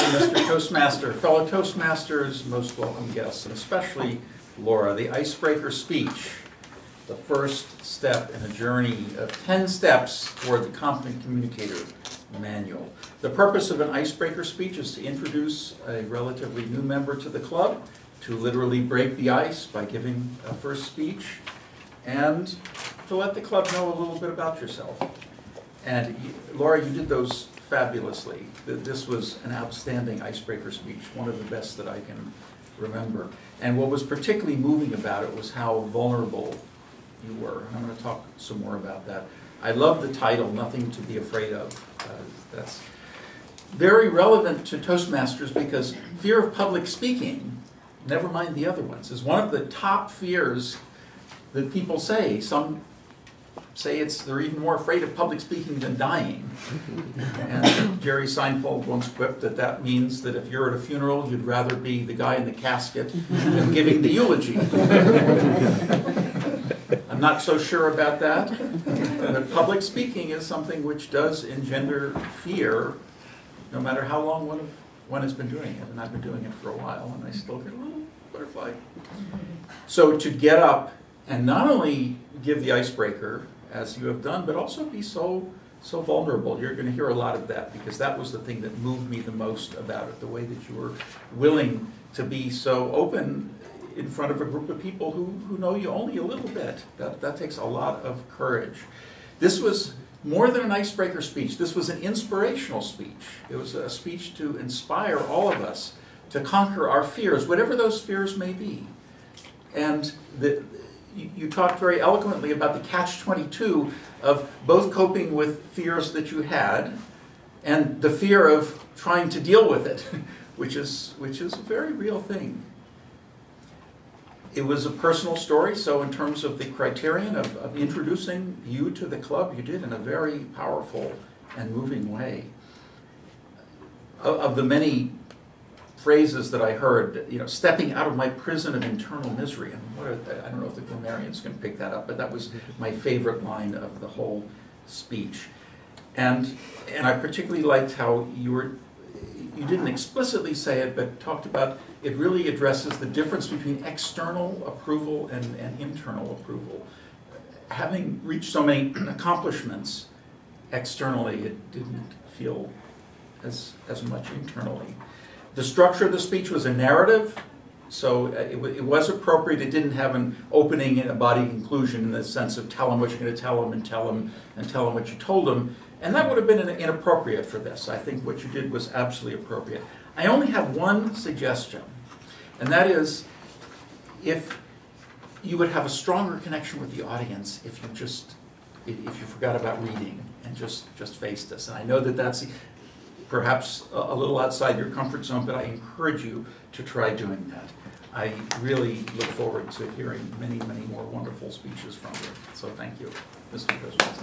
Mr. Toastmaster. Fellow Toastmasters, most welcome guests, and especially Laura, the icebreaker speech, the first step in a journey of 10 steps toward the Competent Communicator Manual. The purpose of an icebreaker speech is to introduce a relatively new member to the club, to literally break the ice by giving a first speech, and to let the club know a little bit about yourself. And Laura, you did those fabulously. This was an outstanding icebreaker speech, one of the best that I can remember. And what was particularly moving about it was how vulnerable you were. And I'm going to talk some more about that. I love the title, Nothing to Be Afraid of. That's very relevant to Toastmasters because fear of public speaking, never mind the other ones, is one of the top fears that people say. Some say they're even more afraid of public speaking than dying. And Jerry Seinfeld once quipped that means that if you're at a funeral, you'd rather be the guy in the casket than giving the eulogy. I'm not so sure about that. But public speaking is something which does engender fear, no matter how long one has been doing it. And I've been doing it for a while, and I still get a little butterfly. So to get up and not only give the icebreaker, as you have done, but also be so vulnerable. You're going to hear a lot of that because that was the thing that moved me the most about it, the way that you were willing to be so open in front of a group of people who know you only a little bit. That takes a lot of courage. This was more than an icebreaker speech. This was an inspirational speech. It was a speech to inspire all of us to conquer our fears, whatever those fears may be. And you talked very eloquently about the catch-22 of both coping with fears that you had and the fear of trying to deal with it, which is a very real thing. It was a personal story, so in terms of the criterion of introducing you to the club, you did in a very powerful and moving way. Of the many phrases that I heard, stepping out of my prison of internal misery. And I don't know if the grammarians can pick that up, but that was my favorite line of the whole speech. And I particularly liked how you didn't explicitly say it, but talked about it really addresses the difference between external approval and internal approval. Having reached so many accomplishments externally, it didn't feel as much internally. The structure of the speech was a narrative, so it was appropriate. It didn't have an opening and a body conclusion in the sense of tell them what you're going to tell them and tell them what you told them. And that would have been inappropriate for this. I think what you did was absolutely appropriate. I only have one suggestion, and that is if you would have a stronger connection with the audience if you forgot about reading and just faced us. And I know that's perhaps a little outside your comfort zone, but I encourage you to try doing that. I really look forward to hearing many, many more wonderful speeches from you. So thank you, Mr. President.